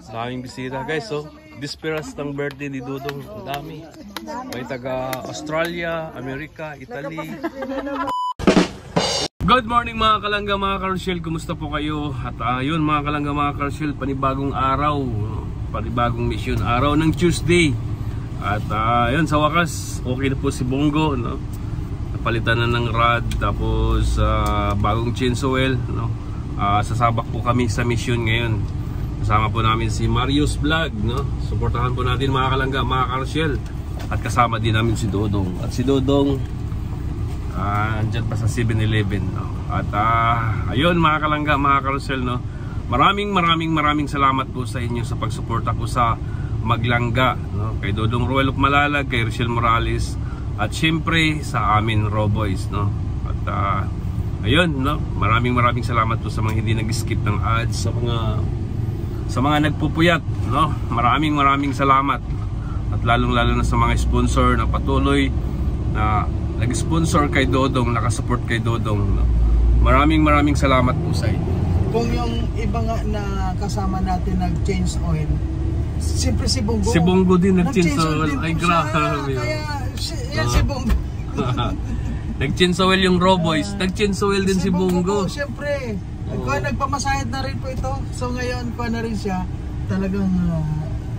Daming bisita guys, so disperas ng birthday ni Dudong. Ang dami. May taga Australia, Amerika, Italy. Good morning mga kalangga, mga Karoshel. Kumusta po kayo? At yun mga kalangga, mga Karoshel, panibagong araw, panibagong mission, araw ng Tuesday. At yun, sa wakas okay na po si Bongo, no? Napalitan na ng rod, tapos bagong chainsaw well, no? Sasabak po kami sa mission ngayon. Kasama po namin si Marius Vlog, no? Suportahan po natin mga kalangga, mga Karoshel. At kasama din namin si Dodong. At si Dodong andyan pa sa 7-Eleven, no? At ayun mga kalangga, mga Karoshel, no? Maraming salamat po sa inyo sa pagsuporta po sa Maglangga, no? Kay Dodong Roel of Malalag, kay Rochelle Morales, at syempre sa amin Roboys, no? At ayun, no? Maraming salamat po sa mga hindi nag-skip ng ads, sa mga nagpupuyat, no? Maraming salamat. At lalong-lalo na sa mga sponsor na patuloy na nag-sponsor kay Dodong, nakasupport kay Dodong, no? Maraming salamat po sa inyo. Kung yung iba nga na kasama natin nag-change oil, siyempre si Bongo. Si Bongo din nag-change oil. Ay grabe. Kaya si Bongo. Nag-change oil yung Roboys, nag-change oil din si Bongo. Siyempre. Nagpamamasahid na rin po ito. So ngayon kuha na rin siya. Talagang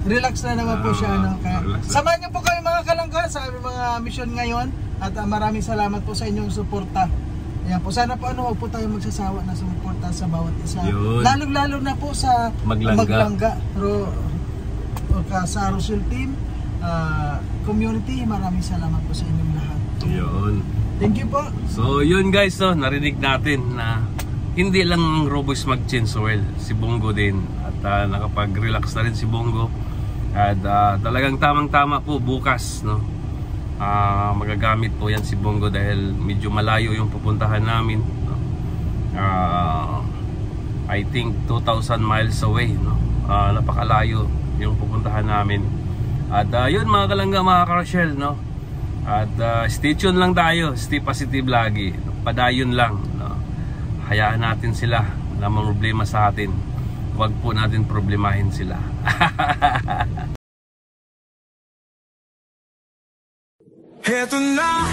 relax na naman po siya, no? Kaya samahan niyo po kami mga kalangga sa mga mission ngayon. At maraming salamat po sa inyong suporta. Ayan po, sana po huwag po tayo magsasawa na suporta sa bawat isa. Lalo na po sa Maglangga. Sa Rochelle team, community, maraming salamat po sa inyong lahat. Yun. Thank you po. So yun guys, so narinig natin na hindi lang Roboys mag-change oil, si Bongo din. At nakapag-relax na rin si Bongo. At talagang tamang-tama po bukas, no? Magagamit po yan si Bongo dahil medyo malayo yung pupuntahan namin, no? I think 2,000 miles away, no? Napakalayo yung pupuntahan namin. At yun mga kalangga, mga Karoshel, no? At stay tuned lang tayo, stay positive lagi, padayon lang, no? Hayaan natin sila na may problema sa atin. Huwag po natin problemahin sila. Heto na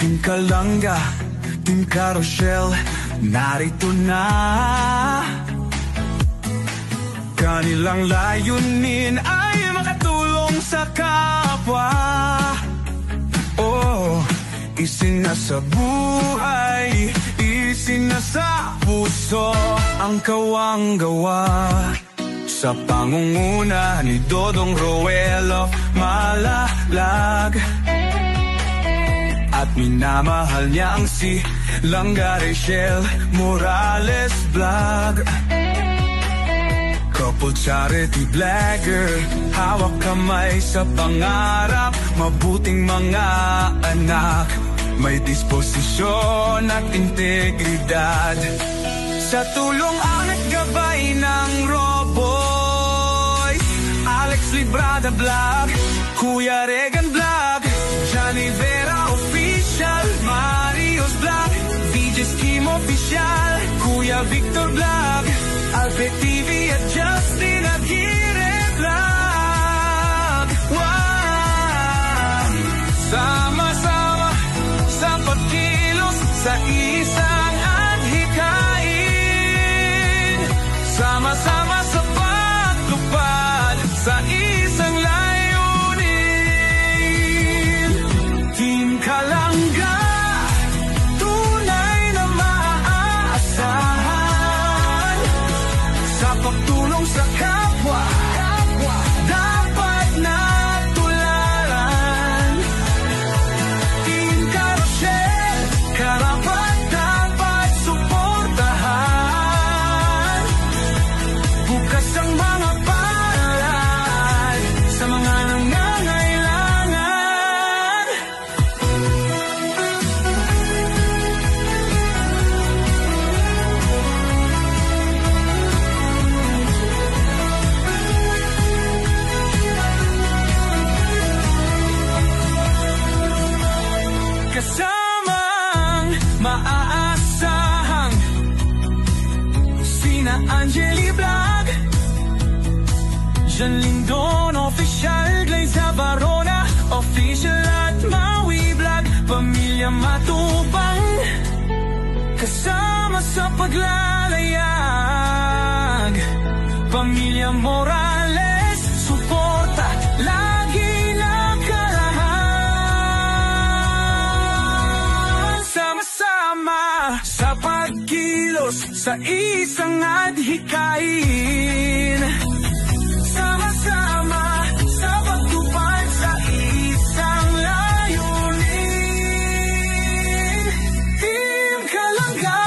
Team Kalangga, Team Karoshel, narito na. Kanilang layunin ay makatulong sa kapwa. Oh, isinasa buhay, isinasa puso ang kawang gawa. Sa pangunguna ni Dodong Roel of Malalag, at minamahal niyang si Rochelle Morales Vlog. Couple charity vlogger, hawak kamay sa pangarap, mabuting mga anak, may disposisyon at integridad. Sa tulong ang naggabay ng Roboys, Alex Librada Vlog, Kuya Regan Vlog, Johnny Vera Official, Marius Vlog, DJ Skim Official, Kuya Victor Vlog, Alfred TV at Justin Aguirre Vlog. Wow! Sama-sama sa pagkilos sa isang adhikain, sama-sama sa pagtupad sa isang layunin. Team Kalangga, tunay na maaasahan sa pagtulong sa kapwa, dapat na tularan. Team Karoshel, karapat dapat suportahan. Bukas ang mga palad, Angeli Vlog, Jan Lindon Official, Glaze Barona Official at Maui Vlog, Pamilya Matubang, kasama sa paglalayag. Pamilya Morales, suporta lagi nakarahan. Sama-sama sa pagkilos sa isang adhikain. Sama-sama sa pagtupad sa isang layunin. Team Kalangga,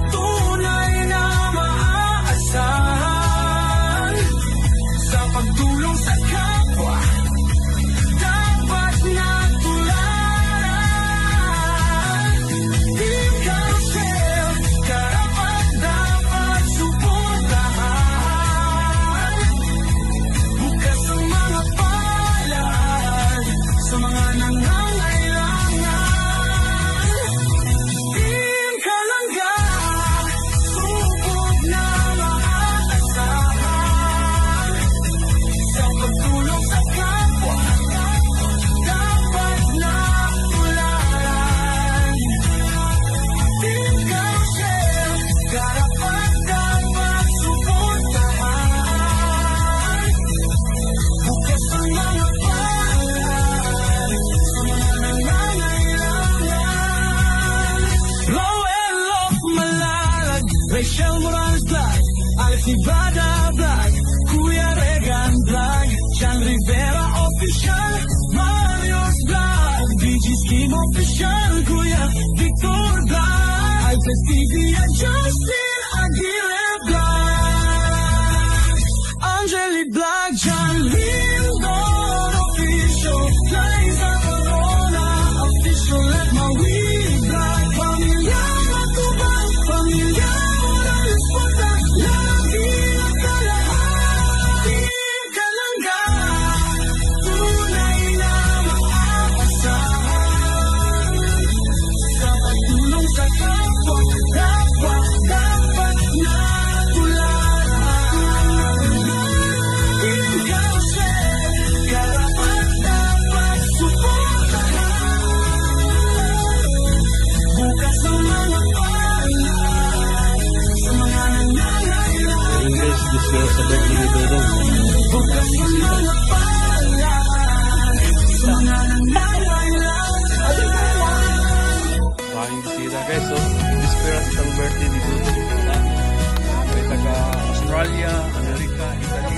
tunay na maaasahan. Sa pagtulong sa kapwa, dapat natularan. Team Carousel, karapat-dapat suportahan. Bukas ang mga palad sa mga nangangailangan. Team Kalangga, subok na maaasahan. Sa pagtulong sa kapwa, dapat natularan. Team Carousel, karapat-dapat suportahan. Bukas ang mga palad sa mga nangangailangan. Roel of Malalag, Rachel Morales Vlog, Alex Ibada Vlog, Kuya Regan Vlog, Jan Rivera Official, Mario's Vlog, BG Scheme Official, Kuya Victor Vlog, Altes TV and Justin Aguirre Vlog, Angeli Vlog, Jan Lindon Official, Liza Corona Official at Maui Vlog, Pamilya Matubang, Pamilya Morales Pata, lagi nakalahan. Team Kalangga, tunay na maaasahan. Sa pagtulong sa kapwa, dapat natularan. Team Carousel, karapat-dapat suportahan. Bukas ang mga palad sa mga nangangailangan. English, disco sa birthday ni Dodong. Bukas ang mga palad sa mga nangangailangan. Maraming bisita guys, so disperas ang birthday ni Dodong. May taga Australia, Amerika, Italy,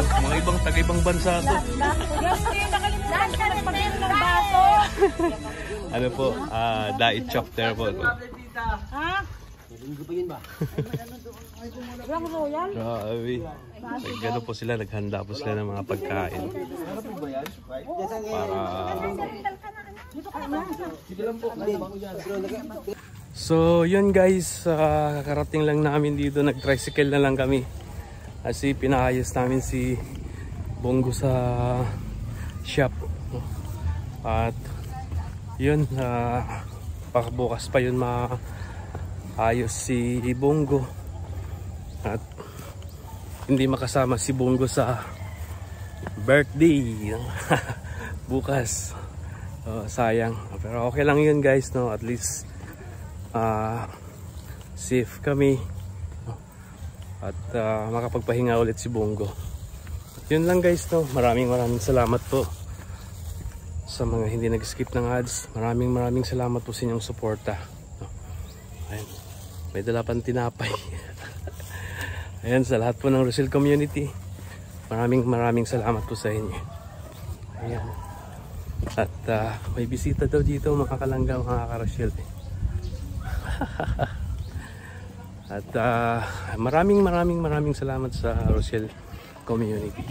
mga ibang taga-ibang bansa to. Ano po, diet chapter po to. Grabe. Gano po sila, naghanda po sila ng mga pagkain. So yun guys, kakarating lang namin dito, nag-tricycle na lang kami. Kasi pinaayos namin si Bongo sa shop. At yun, pakabukas pa yun maayos si Bongo. At hindi makasama si Bongo sa birthday bukas. Sayang, pero okay lang yun guys, no? At least safe kami, no? At makapagpahinga ulit si Bongo. Yun lang guys, no? Maraming salamat po sa mga hindi nag-skip ng ads. Maraming salamat po sa inyong suporta, no? Ayun, may dala pang tinapay. Ayan, sa lahat po ng Rochelle community, maraming salamat po sa inyo. Ayan. At may bisita daw dito, mga kalangga, mga ka-Rochelle. At maraming salamat sa Rochelle community.